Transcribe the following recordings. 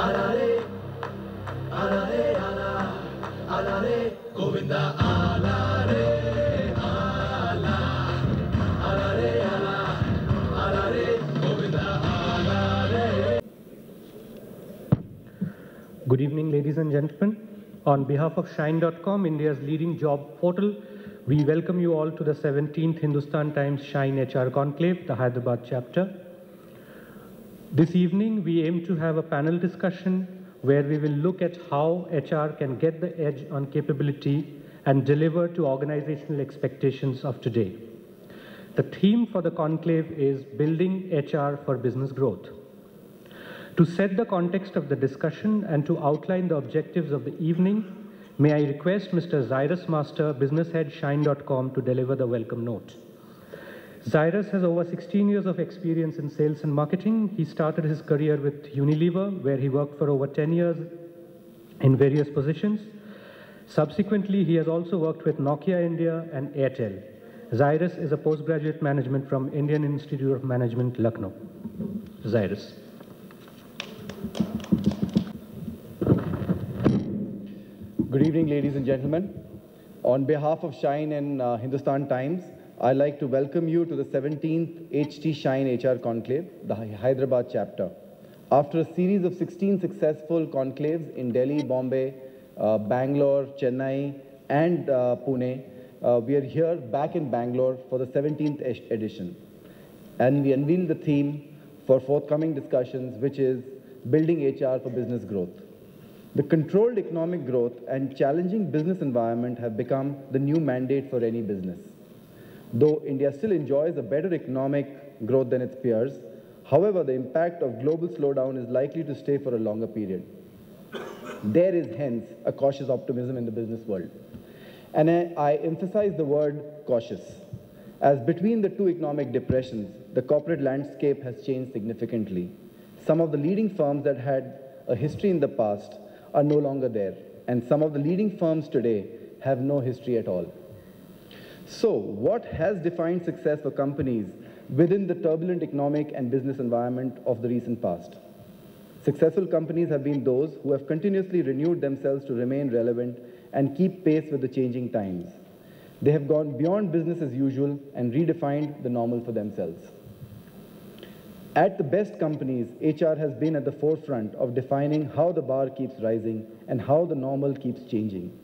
Alare, alare, ala, alare, Govinda, alare, ala, alare, ala, alare, Govinda, alare. Good evening, ladies and gentlemen. On behalf of Shine.com, India's leading job portal, we welcome you all to the 17th Hindustan Times Shine HR Conclave, the Hyderabad chapter. This evening, we aim to have a panel discussion where we will look at how HR can get the edge on capability and deliver to organizational expectations of today. The theme for the conclave is Building HR for Business Growth. To set the context of the discussion and to outline the objectives of the evening, may I request Mr. Zairus Master, Business Head, Shine.com, to deliver the welcome note. Zairus has over 16 years of experience in sales and marketing. He started his career with Unilever, where he worked for over 10 years in various positions. Subsequently, he has also worked with Nokia India and Airtel. Zairus is a postgraduate management from Indian Institute of Management, Lucknow. Zairus. Good evening, ladies and gentlemen. On behalf of Shine and Hindustan Times, I'd like to welcome you to the 17th HT Shine HR Conclave, the Hyderabad chapter. After a series of 16 successful conclaves in Delhi, Bombay, Bangalore, Chennai, and Pune, we are here back in Bangalore for the 17th edition. And we unveil the theme for forthcoming discussions, which is Building HR for Business Growth. The controlled economic growth and challenging business environment have become the new mandate for any business. Though India still enjoys a better economic growth than its peers, however, the impact of global slowdown is likely to stay for a longer period. There is hence a cautious optimism in the business world. And I emphasize the word cautious, as between the two economic depressions, the corporate landscape has changed significantly. Some of the leading firms that had a history in the past are no longer there, and some of the leading firms today have no history at all. So, what has defined success for companies within the turbulent economic and business environment of the recent past? Successful companies have been those who have continuously renewed themselves to remain relevant and keep pace with the changing times. They have gone beyond business as usual and redefined the normal for themselves. At the best companies, HR has been at the forefront of defining how the bar keeps rising and how the normal keeps changing.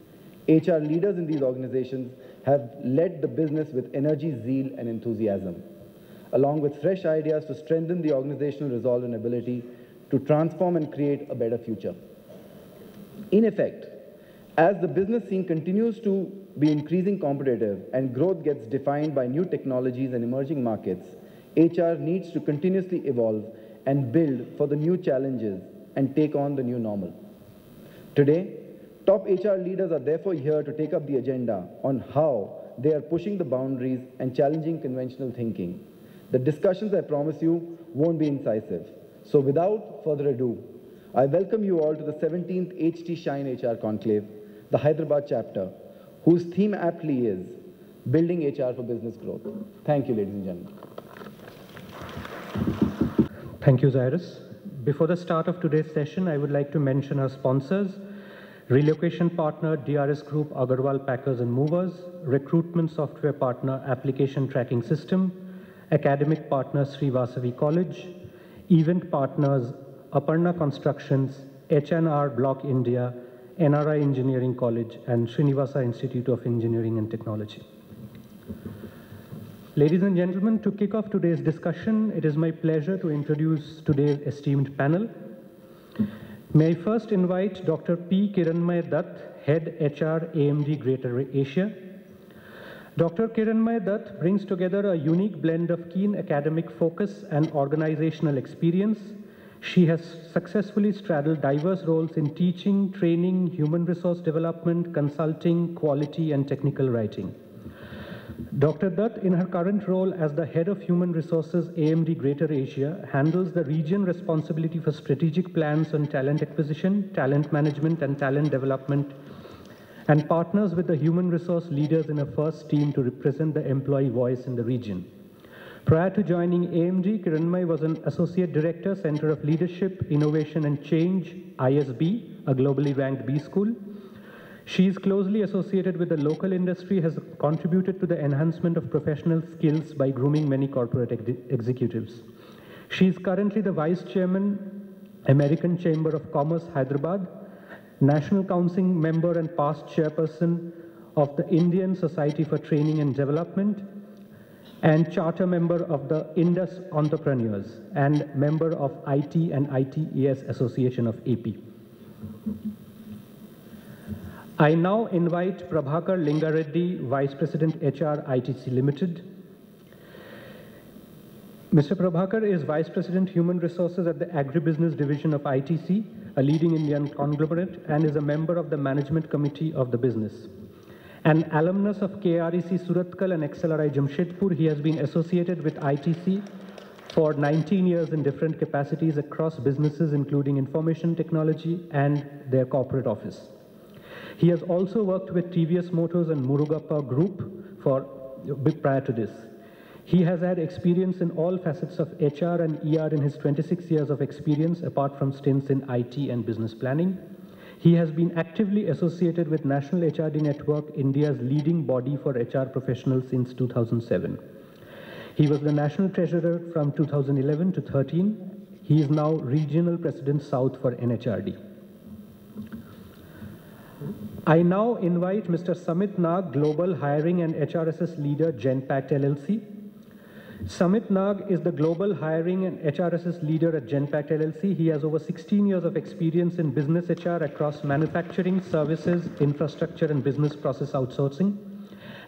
HR leaders in these organizations have led the business with energy, zeal, and enthusiasm, along with fresh ideas to strengthen the organizational resolve and ability to transform and create a better future. In effect, as the business scene continues to be increasing competitive and growth gets defined by new technologies and emerging markets, HR needs to continuously evolve and build for the new challenges and take on the new normal. Today, top HR leaders are therefore here to take up the agenda on how they are pushing the boundaries and challenging conventional thinking. The discussions, I promise you, won't be incisive. So without further ado, I welcome you all to the 17th HT Shine HR Conclave, the Hyderabad chapter, whose theme aptly is Building HR for Business Growth. Thank you, ladies and gentlemen. Thank you, Zairus. Before the start of today's session, I would like to mention our sponsors: relocation partner DRS Group, Agarwal Packers and Movers; recruitment software partner Application Tracking System; academic partner Srivasavi College; event partners Aparna Constructions, HNR Block India, NRI Engineering College, and Srinivasa Institute of Engineering and Technology. Ladies and gentlemen, to kick off today's discussion, it is my pleasure to introduce today's esteemed panel. May I first invite Dr. P. Kiranmay Dutt, Head HR, AMD Greater Asia. Dr. Kiranmay Dutt brings together a unique blend of keen academic focus and organizational experience. She has successfully straddled diverse roles in teaching, training, human resource development, consulting, quality, and technical writing. Dr. Dutt, in her current role as the Head of Human Resources, AMD Greater Asia, handles the region responsibility for strategic plans on talent acquisition, talent management, and talent development, and partners with the human resource leaders in a first team to represent the employee voice in the region. Prior to joining AMD, Kiranmai was an Associate Director, Center of Leadership, Innovation and Change, ISB, a globally ranked B school. She is closely associated with the local industry, has contributed to the enhancement of professional skills by grooming many corporate executives. She is currently the Vice Chairman, American Chamber of Commerce, Hyderabad, National Council member and past Chairperson of the Indian Society for Training and Development, and charter member of the Indus Entrepreneurs, and member of IT and ITES Association of AP. I now invite Prabhakar Lingareddy, Vice President HR ITC Limited. Mr. Prabhakar is Vice President Human Resources at the Agribusiness Division of ITC, a leading Indian conglomerate, and is a member of the Management Committee of the business. An alumnus of KREC Suratkal and XLRI Jamshedpur, he has been associated with ITC for 19 years in different capacities across businesses, including information technology and their corporate office. He has also worked with TVS Motors and Murugappa Group prior to this. He has had experience in all facets of HR and ER in his 26 years of experience, apart from stints in IT and business planning. He has been actively associated with National HRD Network, India's leading body for HR professionals since 2007. He was the National Treasurer from 2011 to 13. He is now Regional President South for NHRD. I now invite Mr. Samit Nag, Global Hiring and HRSS Leader, Genpact LLC. Samit Nag is the Global Hiring and HRSS Leader at Genpact LLC. He has over 16 years of experience in business HR across manufacturing, services, infrastructure, and business process outsourcing.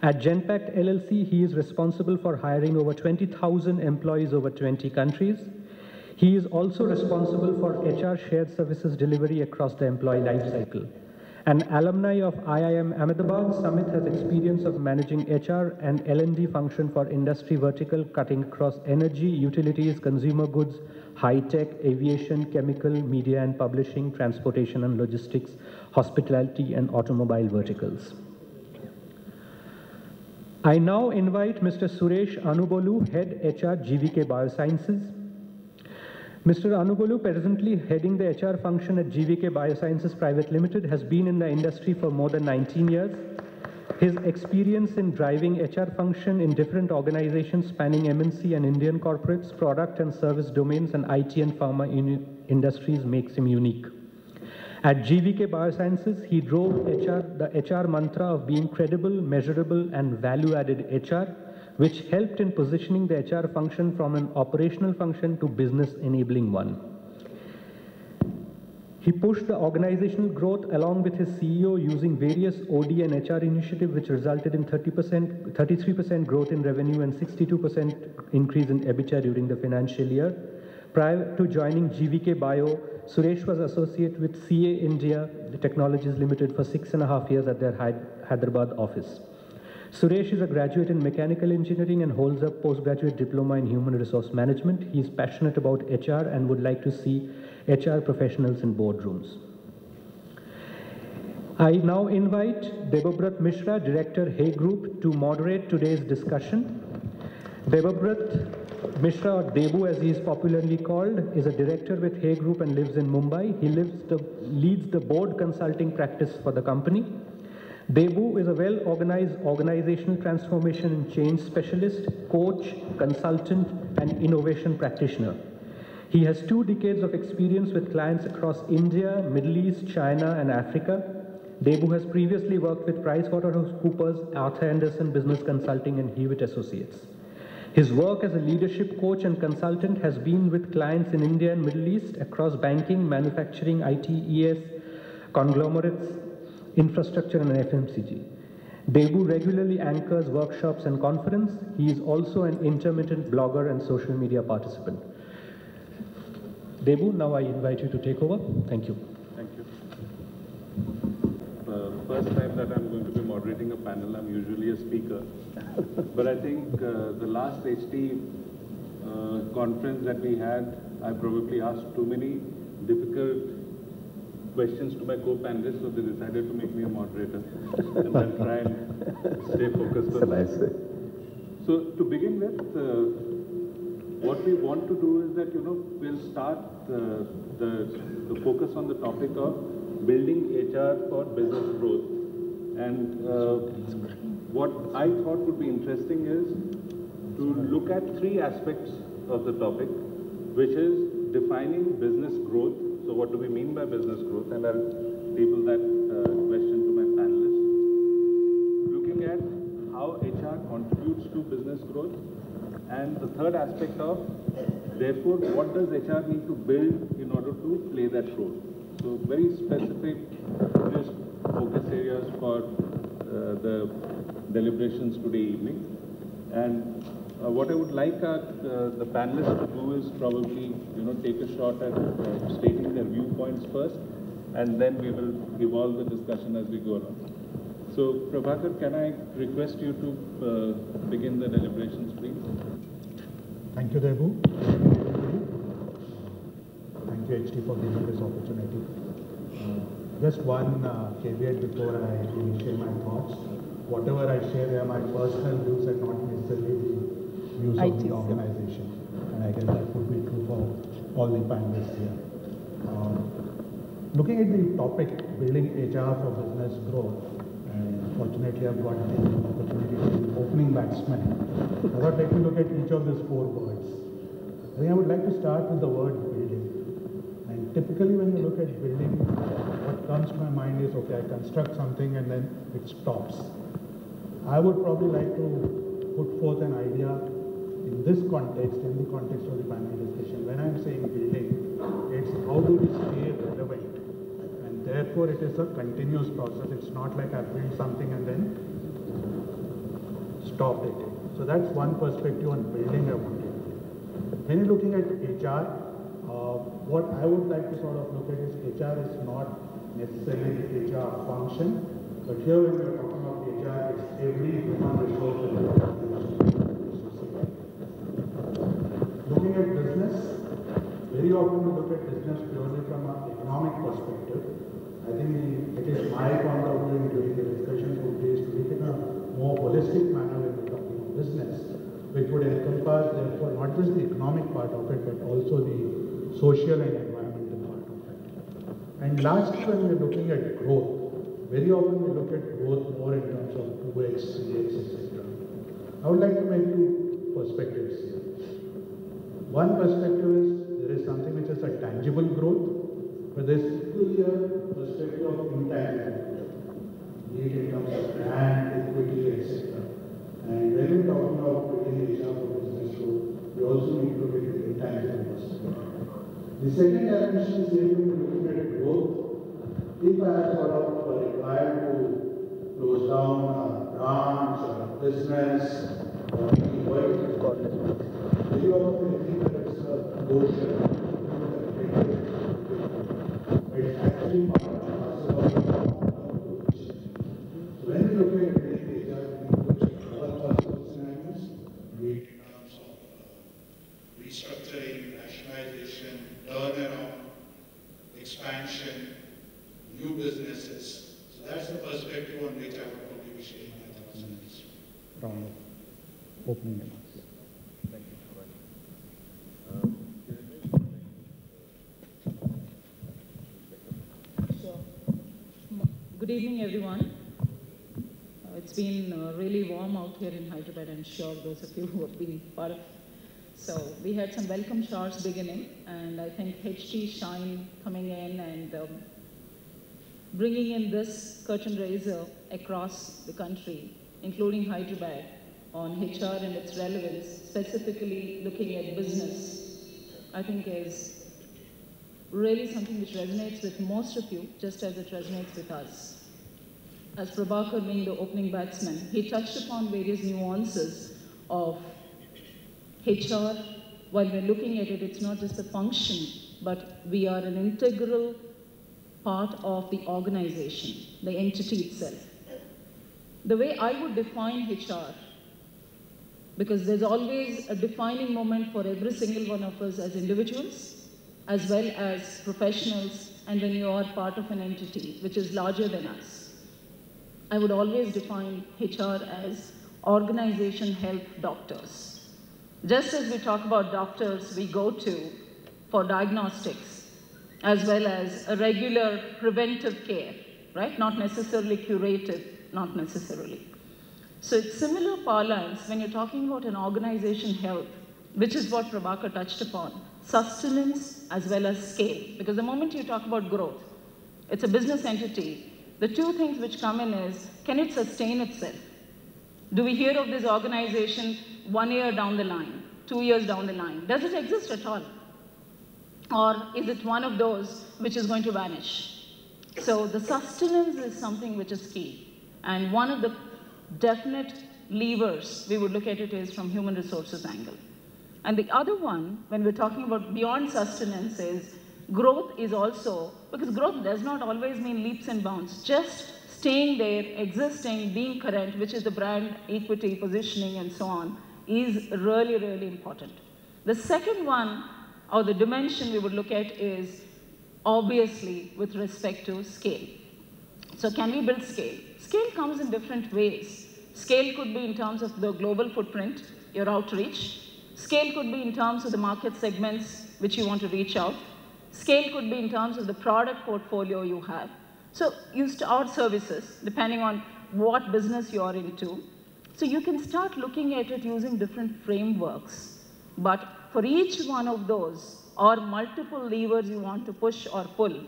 At Genpact LLC, he is responsible for hiring over 20,000 employees over 20 countries. He is also responsible for HR shared services delivery across the employee life cycle. An alumni of IIM Ahmedabad, Samit has experience of managing HR and L&D function for industry vertical cutting across energy, utilities, consumer goods, high-tech, aviation, chemical, media and publishing, transportation and logistics, hospitality and automobile verticals. I now invite Mr. Suresh Anubolu, Head HR, GVK Biosciences. Mr. Anubolu, presently heading the HR function at GVK Biosciences Private Limited, has been in the industry for more than 19 years. His experience in driving HR function in different organizations spanning MNC and Indian corporates, product and service domains, and IT and pharma industries makes him unique. At GVK Biosciences, he drove the HR mantra of being credible, measurable, and value-added HR, which helped in positioning the HR function from an operational function to business-enabling one. He pushed the organizational growth along with his CEO using various OD and HR initiatives, which resulted in 33% growth in revenue and 62% increase in EBITDA during the financial year. Prior to joining GVK Bio, Suresh was associate with CA India Technologies Limited for 6.5 years at their Hyderabad office. Suresh is a graduate in mechanical engineering and holds a postgraduate diploma in human resource management. He is passionate about HR and would like to see HR professionals in boardrooms. I now invite Debobrat Mishra, Director, Hay Group, to moderate today's discussion. Debobrat Mishra, or Debu as he is popularly called, is a director with Hay Group and lives in Mumbai. He leads the board consulting practice for the company. Debu is a well-organized organizational transformation and change specialist, coach, consultant, and innovation practitioner. He has 2 decades of experience with clients across India, Middle East, China, and Africa. Debu has previously worked with PricewaterhouseCoopers, Arthur Andersen Business Consulting, and Hewitt Associates. His work as a leadership coach and consultant has been with clients in India and Middle East across banking, manufacturing, ITES, conglomerates, infrastructure, and FMCG. Debu regularly anchors workshops and conferences. He is also an intermittent blogger and social media participant. Debu, now I invite you to take over. Thank you. Thank you. First time that I'm going to be moderating a panel. I'm usually a speaker. But I think the last HT conference that we had, I probably asked too many difficult questions to my co-panelists, so they decided to make me a moderator. And I'll try and stay focused on that. So to begin with, what we want to do is that, we'll start the focus on the topic of building HR for business growth. And what I thought would be interesting is to look at three aspects of the topic, which is defining business growth. So what do we mean by business growth? And I'll table that question to my panelists. Looking at how HR contributes to business growth. And the third aspect of, therefore, what does HR need to build in order to play that role? So very specific just focus areas for the deliberations today evening. And what I would like the panelists to do is probably, take a shot at stating their viewpoints first, and then we will evolve the discussion as we go along. So, Prabhakar, can I request you to begin the deliberations, please? Thank you, Debu. Thank you, HT, for giving this opportunity. Just one caveat before I initiate my thoughts. Whatever I share, they are my personal views and not necessarily the views of the organization. And I guess that would be true for all the panelists here. Looking at the topic, building HR for business growth, and fortunately I've got the opportunity to be opening batsman. I thought let me look at each of these four words. I think I would like to start with the word building. And typically when you look at building, what comes to my mind is, okay, I construct something and then it stops. I would probably like to put forth an idea in this context, in the context of the panel discussion. When I'm saying building, it's how do we stay relevant? And therefore it is a continuous process. It's not like I build something and then stop it. So that's one perspective on building I wanted. When you're looking at HR, what I would like to sort of look at is HR is not necessarily the HR function, but here when we're talking about HR, it's every human resource in the organization. Looking at business, very often we look at business purely from an economic perspective. I think it is my point of view during the discussion would be to look in a more holistic manner when we're talking about business, which would encompass therefore not just the economic part of it, but also the social and environmental part of it. And lastly, when we're looking at growth, very often we look at growth more in terms of 2x, 3x, etc. I would like to make two perspectives here. One perspective is there is something which is a tangible growth, but there is equally a perspective of intangible growth, be it in terms of brand, equity, etc. And when we're talking about building HR for business growth, we also need to look at the intangible perspective. The second dimension is when we're looking at growth. If I am sort of required to close down a branch or a business or any work, very often we think that it's a closure. It's actually part and parcel of the organization. So when we look at building HR, we look at all possible scenarios, be it in terms of restructuring, rationalization, turnaround, expansion, new businesses. So that's the perspective on which I would probably be sharing my thoughts on this. Round of opening remarks. Thank you. Sure. Good evening, everyone. It's been really warm out here in Hyderabad, I'm sure those of you who have been part of. So we had some welcome showers beginning, and I think HT Shine coming in and bringing in this curtain raiser across the country, including Hyderabad, on HR and its relevance, specifically looking at business, I think is really something which resonates with most of you, just as it resonates with us. As Prabhakar being the opening batsman, he touched upon various nuances of HR. While we're looking at it, it's not just a function, but we are an integral part of the organization, the entity itself. The way I would define HR, because there's always a defining moment for every single one of us as individuals, as well as professionals, and when you are part of an entity which is larger than us. I would always define HR as organization help doctors. Just as we talk about doctors we go to for diagnostics, as well as a regular preventive care, right? Not necessarily curative, not necessarily. So it's similar parlance when you're talking about an organization health, which is what Prabhakar touched upon, sustenance as well as scale. Because the moment you talk about growth, it's a business entity. The two things which come in is, can it sustain itself? Do we hear of this organization 1 year down the line, 2 years down the line? Does it exist at all? Or is it one of those which is going to vanish? So the sustenance is something which is key. And one of the definite levers we would look at it is from human resources angle. And the other one, when we're talking about beyond sustenance, is growth is also, because growth does not always mean leaps and bounds, just staying there, existing, being current, which is the brand equity, positioning, and so on, is really, really important. The second one, or the dimension we would look at, is obviously with respect to scale. So can we build scale? Scale comes in different ways. Scale could be in terms of the global footprint, your outreach. Scale could be in terms of the market segments which you want to reach out. Scale could be in terms of the product portfolio you have. So you start services, depending on what business you're into. So you can start looking at it using different frameworks. But for each one of those, or multiple levers you want to push or pull,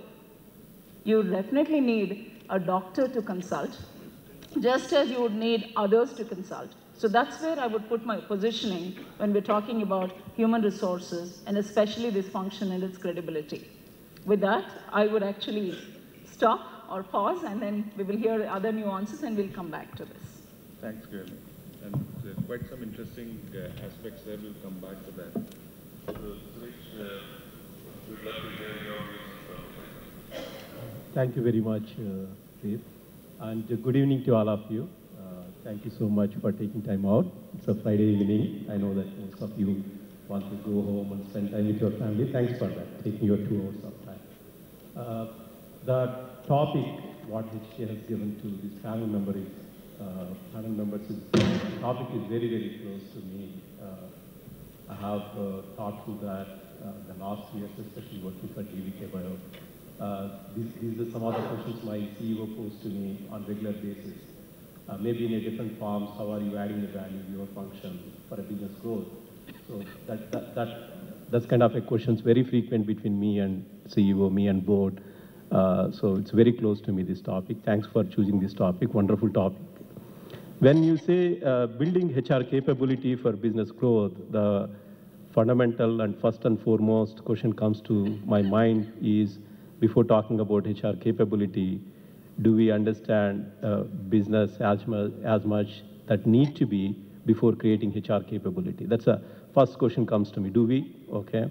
you definitely need a doctor to consult, just as you would need others to consult. So that's where I would put my positioning when we're talking about human resources, and especially this function and its credibility. With that, I would actually stop or pause, and then we will hear other nuances, and we'll come back to this. Thanks, Gurli. And quite some interesting aspects there. We'll come back to that. So, Suresh, we'd love to hear your views. Thank you very much, Dave. And good evening to all of you. Thank you so much for taking time out. It's a Friday evening. I know that most of you want to go home and spend time with your family. Thanks for that, taking your 2 hours of time. The topic, what HT has given to this panel members is, topic is very, very close to me. I have thought through that the last years, especially working for DVK Bio. These are some of the questions my CEO posed to me on regular basis. Maybe in a different forms, how are you adding the value to your function for a business growth? So that's kind of a questions very frequent between me and CEO, me and board. So it's very close to me, this topic. Thanks for choosing this topic, wonderful topic. When you say building HR capability for business growth, the fundamental and first and foremost question comes to my mind is, before talking about HR capability, do we understand business as much that need to be before creating HR capability? That's a first question comes to me. Do we? Okay.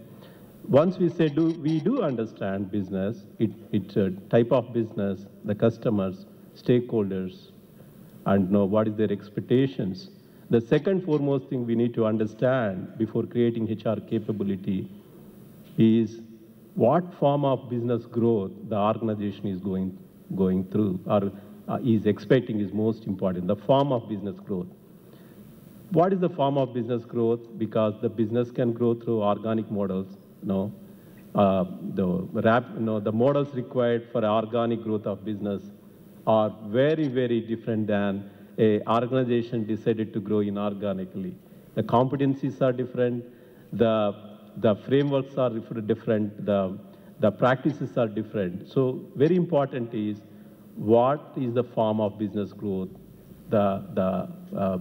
Once we say we do understand business, it's a type of business, the customers, stakeholders, and know what is their expectations. The second foremost thing we need to understand before creating HR capability is what form of business growth the organization is going through or is expecting is most important, the form of business growth. What is the form of business growth? Because the business can grow through organic models. The models required for organic growth of business are very, very different than an organization decided to grow inorganically. The competencies are different, the frameworks are different, the practices are different. So very important is, what is the form of business growth the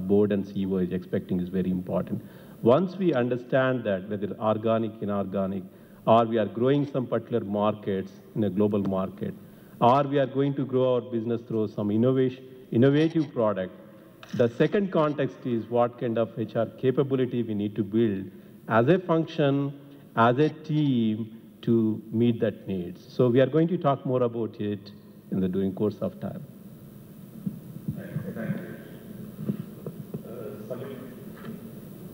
board and CEO is expecting is very important. Once we understand that, whether organic, inorganic, or we are growing some particular markets in a global market, or we are going to grow our business through some innovative product, the second context is what kind of HR capability we need to build as a function, as a team to meet that needs. So we are going to talk more about it in the during course of time. Thank you. Salim,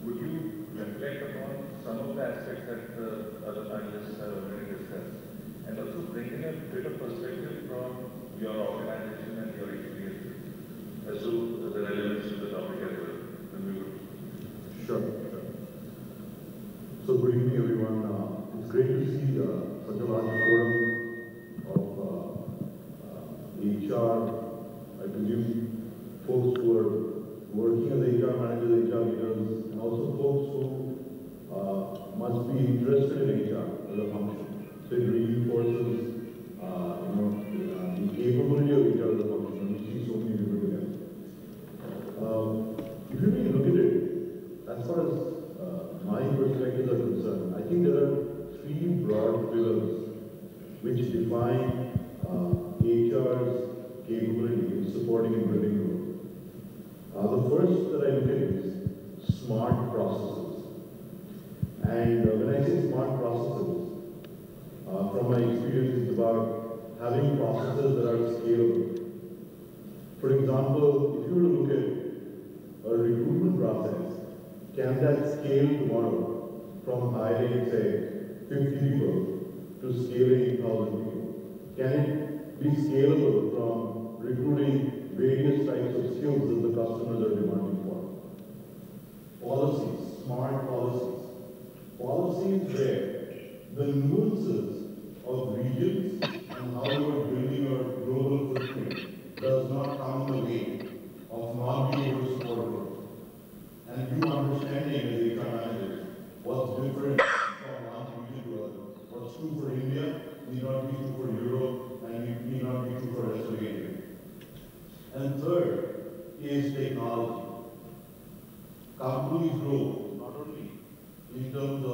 would you reflect upon some of the aspects that the other panelists have already discussed, and also bring in a bit of perspective from your organization and your experience as to the relevance of the topic as well? Sure. a large forum of HR, I presume folks who are working as HR managers, HR leaders, and also folks who must be interested in HR as a function. So it reinforces, the capability of HR as a function, and we see so many people together. If you really look at it, as far as my perspectives are concerned, I think there are three broad pillars which define HR's capability in supporting and building growth. The first that I look at is smart processes. And when I say smart processes, from my experience, it's about having processes that are scalable. For example, if you were to look at a recruitment process, can that scale tomorrow from hiring, say, 50 people to scaling 1,000 people? Can it be scalable from recruiting various types of skills that the customers are demanding for? Policies, smart policies. Policies where the nuances of regions and how you are building your global footprint does not come in the way of not being able to support growth. And you understanding as HR managers what's different from one region to other. What's true for India need not be true for Europe and need not be true for the rest of Asia. And third is technology. Companies grow not only in terms of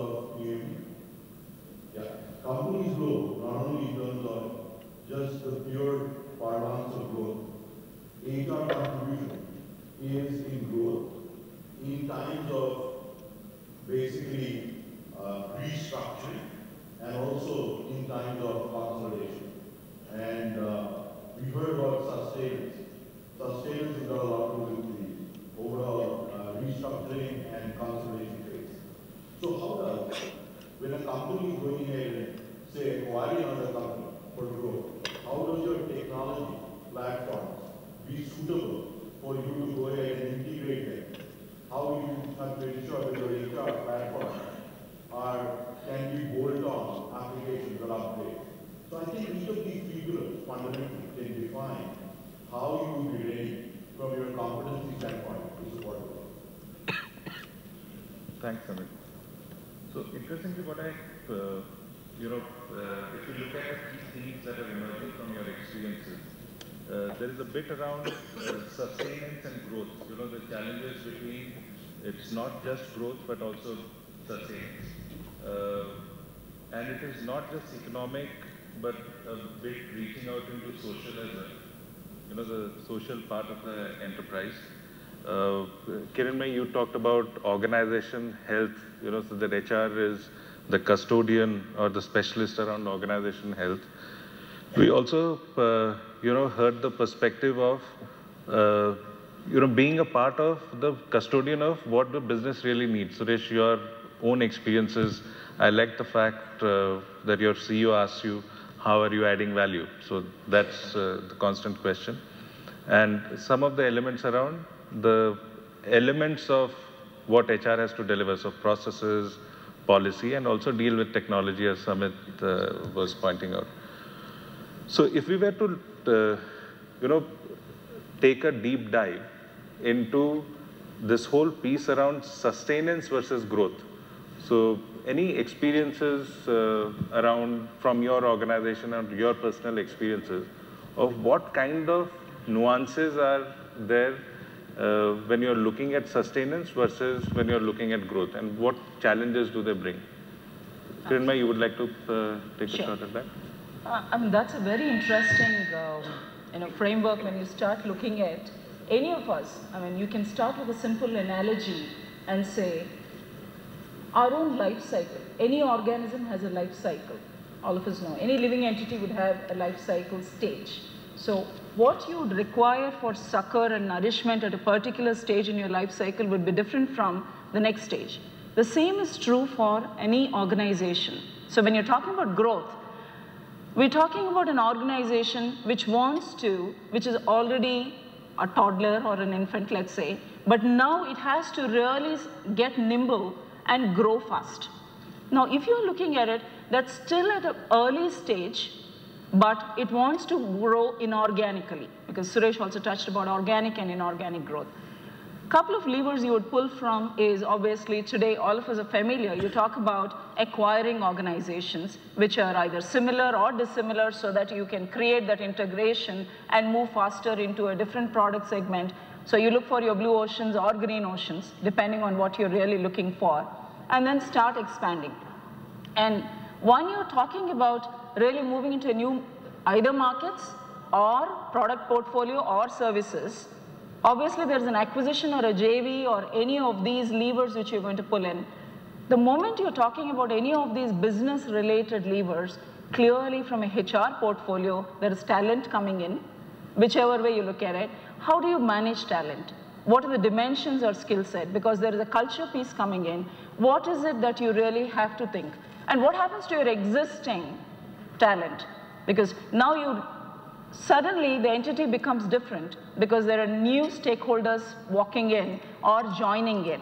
companies grow not only in terms of just the pure parlance of growth. HR contribution is in growth in times of basically restructuring and also in times of consolidation. And we heard about sustenance. Sustenance has got a lot to do with the overall restructuring and consolidation phase. So how does, when a company is going ahead and say acquiring another company for growth, how does your technology platforms be suitable for you to go ahead and integrate them? How you have to ensure that your HR platforms can be bolt-on applications or upgrades. So I think each of these three pillars fundamentally can define how you will be ready from your competency standpoint to support it. Thanks, Amit. So interestingly, what if you look at the key themes that are emerging from your experiences, there is a bit around sustenance and growth. The challenges between it's not just growth but also sustenance. And it is not just economic but a bit reaching out into social as well. The social part of the enterprise. Kiranmay, you talked about organization health, so that HR is the custodian or the specialist around organization health. We also, heard the perspective of, being a part of the custodian of what the business really needs. Suresh, your own experiences, I like the fact that your CEO asks you, how are you adding value? So that's the constant question. And some of the elements around the elements of what HR has to deliver, so processes, policy, and also deal with technology, as Samit was pointing out. So if we were to, take a deep dive into this whole piece around sustenance versus growth. So any experiences around from your organization and your personal experiences of what kind of nuances are there when you're looking at sustenance versus when you're looking at growth, and what challenges do they bring? Kiranmay, you would like to take a shot at that? That's a very interesting framework when you start looking at any of us. You can start with a simple analogy and say, our own life cycle. Any organism has a life cycle. All of us know. Any living entity would have a life cycle stage. So what you would require for succor and nourishment at a particular stage in your life cycle would be different from the next stage. The same is true for any organization. So when you're talking about growth, we're talking about an organization which is already a toddler or an infant, let's say, but now it has to really get nimble and grow fast. Now, if you're looking at it, that's still at an early stage, but it wants to grow inorganically, because Suresh also touched about organic and inorganic growth. Couple of levers you would pull from is obviously today all of us are familiar. You talk about acquiring organizations which are either similar or dissimilar so that you can create that integration and move faster into a different product segment. So you look for your blue oceans or green oceans, depending on what you're really looking for, and then start expanding. And when you're talking about really moving into a new either markets or product portfolio or services, obviously there's an acquisition or a JV or any of these levers which you're going to pull in. The moment you're talking about any of these business related levers, clearly from a HR portfolio, there is talent coming in, whichever way you look at it. How do you manage talent? What are the dimensions or skill set? Because there is a culture piece coming in. What is it that you really have to think? And what happens to your existing talent? Because now suddenly the entity becomes different because there are new stakeholders walking in or joining in.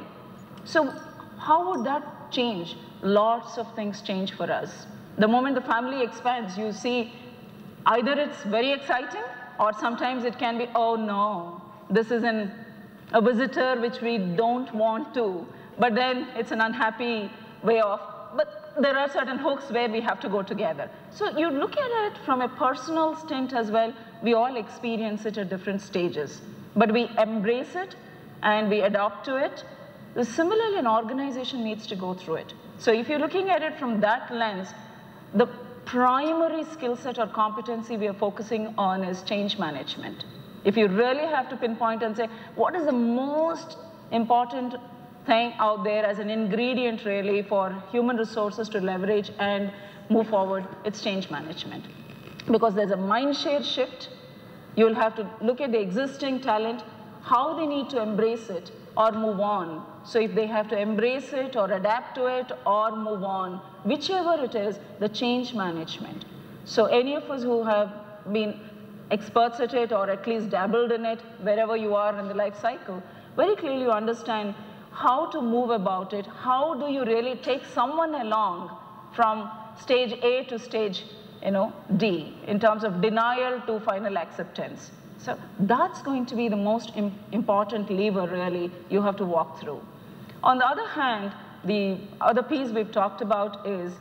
So how would that change? Lots of things change for us. The moment the family expands, you see either it's very exciting or sometimes it can be, oh no, this is a visitor which we don't want to, but then it's an unhappy way of, but there are certain hooks where we have to go together. So you look at it from a personal stint as well. We all experience it at different stages, but we embrace it and we adapt to it. Similarly, an organization needs to go through it. So if you're looking at it from that lens, the primary skill set or competency we are focusing on is change management. If you really have to pinpoint and say, what is the most important thing out there as an ingredient really for human resources to leverage and move forward, it's change management. Because there's a mind share shift. You'll have to look at the existing talent, how they need to embrace it or move on. So if they have to embrace it or adapt to it or move on, whichever it is, the change management. So any of us who have been experts at it or at least dabbled in it, wherever you are in the life cycle, very clearly you understand how to move about it. How do you really take someone along from stage A to stage D in terms of denial to final acceptance? So that's going to be the most important lever really you have to walk through. On the other hand, the other piece we've talked about is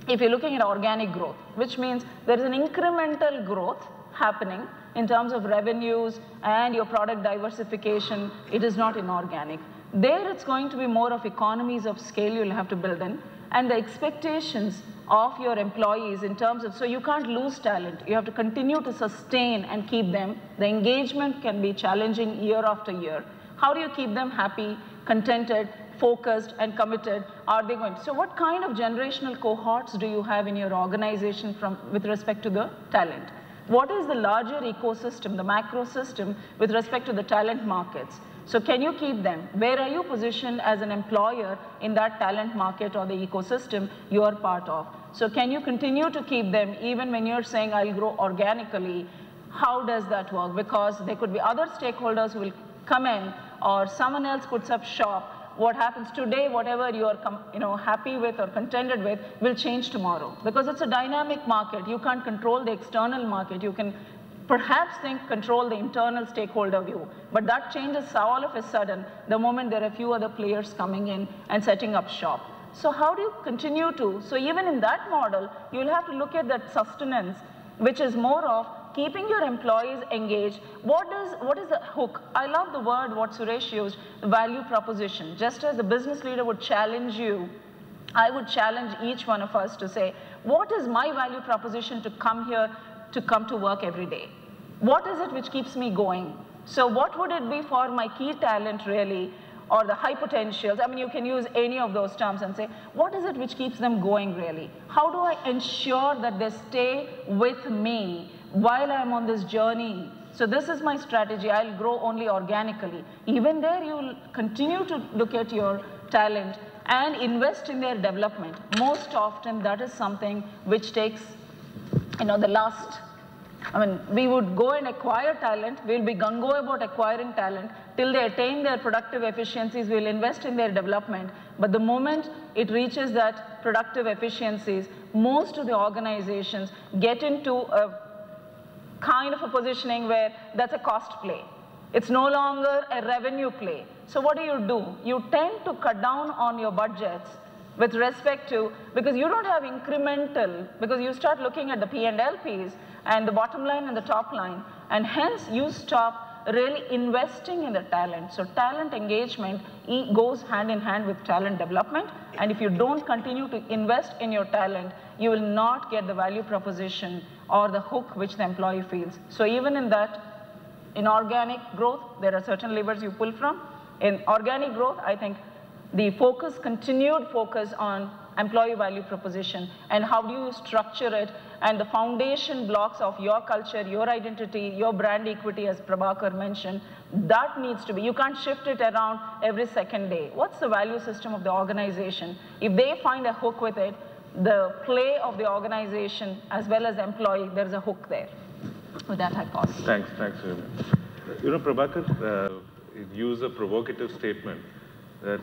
if you're looking at organic growth, which means there is an incremental growth happening in terms of revenues and your product diversification, it is not inorganic. There it's going to be more of economies of scale you'll have to build in, and the expectations of your employees in terms of, so you can't lose talent. You have to continue to sustain and keep them. The engagement can be challenging year after year. How do you keep them happy, contented, focused, and committed? Are they going to? So what kind of generational cohorts do you have in your organization with respect to the talent? What is the larger ecosystem, the macro system, with respect to the talent markets? So can you keep them? Where are you positioned as an employer in that talent market or the ecosystem you are part of? So can you continue to keep them even when you're saying I'll grow organically? How does that work? Because there could be other stakeholders who will come in or someone else puts up shop. What happens today, whatever you are happy with or contented with, will change tomorrow. Because it's a dynamic market. You can't control the external market. You can perhaps control the internal stakeholder view. But that changes all of a sudden the moment there are a few other players coming in and setting up shop. So how do you continue to? So even in that model, you'll have to look at that sustenance, which is more of keeping your employees engaged. What is the hook? I love the word what Suresh used, value proposition. Just as the business leader would challenge you, I would challenge each one of us to say, what is my value proposition to come here, to come to work every day? What is it which keeps me going? So what would it be for my key talent really, or the high potentials? I mean, you can use any of those terms and say, what is it which keeps them going really? How do I ensure that they stay with me while I'm on this journey? So this is my strategy. I'll grow only organically. Even there, you'll continue to look at your talent and invest in their development. Most often, that is something which takes, the last, we would go and acquire talent. We'll be gung-ho about acquiring talent. Till they attain their productive efficiencies, we'll invest in their development. But the moment it reaches that productive efficiencies, most of the organizations get into a kind of a positioning where that's a cost play. It's no longer a revenue play. So what do? You tend to cut down on your budgets with respect to, because you don't have incremental, because you start looking at the P&L piece and the bottom line and the top line, and hence you stop really investing in the talent. So talent engagement goes hand in hand with talent development, and if you don't continue to invest in your talent, you will not get the value proposition or the hook which the employee feels. So even in that, in organic growth, there are certain levers you pull from. In organic growth, I think the continued focus on employee value proposition and how do you structure it, and the foundation blocks of your culture, your identity, your brand equity, as Prabhakar mentioned, that needs to be, you can't shift it around every second day. What's the value system of the organization? If they find a hook with it, the play of the organization as well as the employee, there's a hook there. With that, I pause. Thanks very much. You know, Prabhakar, use a provocative statement that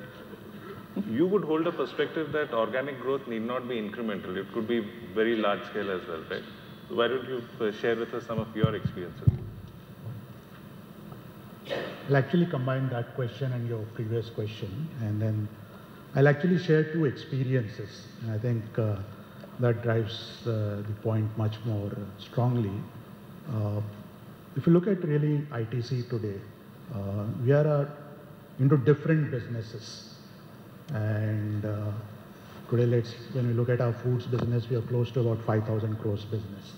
you would hold a perspective that organic growth need not be incremental. It could be very large scale as well, right? So why don't you share with us some of your experiences? I'll actually combine that question and your previous question, and then I'll actually share two experiences. And I think that drives the point much more strongly. If you look at really ITC today, we are into different businesses. And today, when we look at our foods business, we are close to about 5,000 crores business.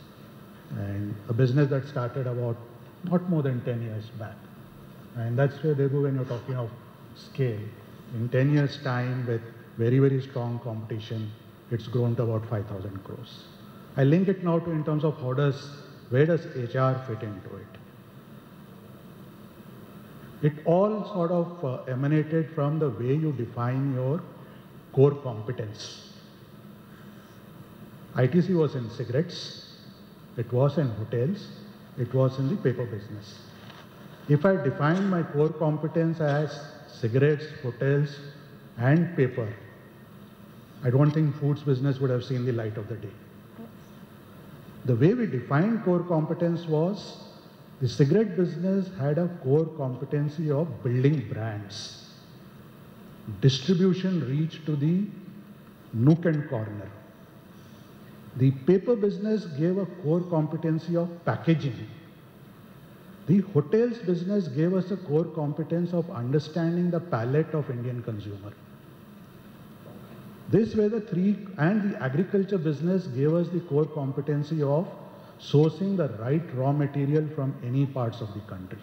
And a business that started about not more than 10 years back. And that's where they go when you're talking of scale. In 10 years' time, with very, very strong competition, it's grown to about 5,000 crores. I link it now to in terms of where does HR fit into it? It all sort of emanated from the way you define your core competence. ITC was in cigarettes, it was in hotels, it was in the paper business. If I define my core competence as cigarettes, hotels, and paper, I don't think foods business would have seen the light of the day. The way we defined core competence was the cigarette business had a core competency of building brands, distribution reach to the nook and corner. The paper business gave a core competency of packaging. The hotels business gave us a core competence of understanding the palate of Indian consumer. This were the three, and the agriculture business gave us the core competency of sourcing the right raw material from any parts of the country.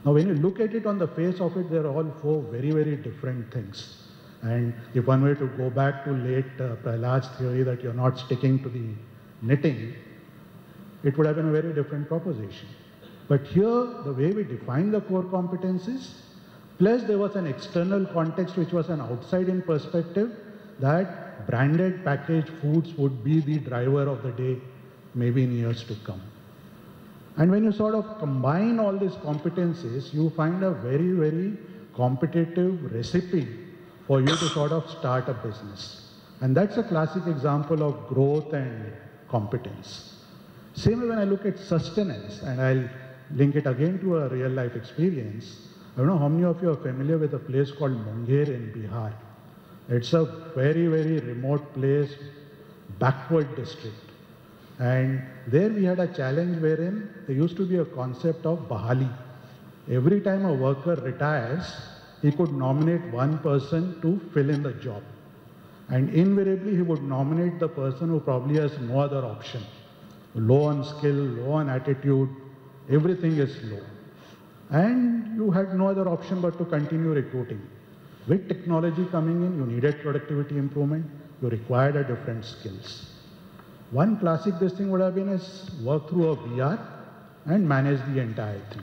Now, when you look at it on the face of it, they're all four very, very different things. And if one were to go back to late Prahlad's theory that you're not sticking to the knitting, it would have been a very different proposition. But here, the way we define the core competencies, plus there was an external context which was an outside-in perspective that branded packaged foods would be the driver of the day, maybe in years to come. And when you sort of combine all these competencies, you find a very, very competitive recipe for you to sort of start a business. And that's a classic example of growth and competence. Same way when I look at sustenance, and I'll link it again to a real life experience. I don't know how many of you are familiar with a place called Munger in Bihar. It's a very, very remote place, backward district. And there we had a challenge wherein there used to be a concept of Bahali. Every time a worker retires, he could nominate one person to fill in the job. And invariably he would nominate the person who probably has no other option. Low on skill, low on attitude, everything is low. And you had no other option but to continue recruiting. With technology coming in, you needed productivity improvement, you required a different skills. One classic this thing would have been is work through a VR and manage the entire thing.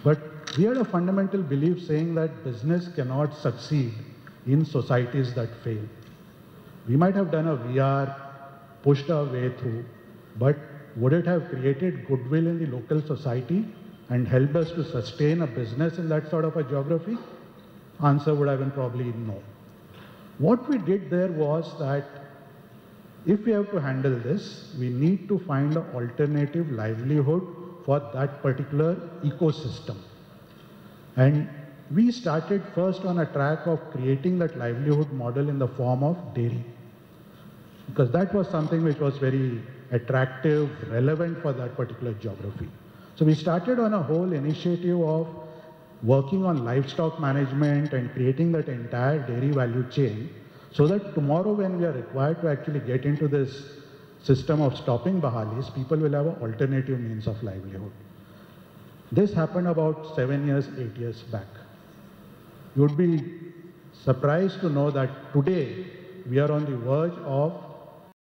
But we had a fundamental belief saying that business cannot succeed in societies that fail. We might have done a VR, pushed our way through, but would it have created goodwill in the local society and helped us to sustain a business in that sort of a geography? Answer would have been probably no. What we did there was that if we have to handle this, we need to find an alternative livelihood for that particular ecosystem. And we started first on a track of creating that livelihood model in the form of dairy, because that was something which was very attractive, relevant for that particular geography. So we started on a whole initiative of working on livestock management and creating that entire dairy value chain, so that tomorrow when we are required to actually get into this system of stopping bahalis, people will have an alternative means of livelihood. This happened about 7 years, 8 years back. You would be surprised to know that today we are on the verge of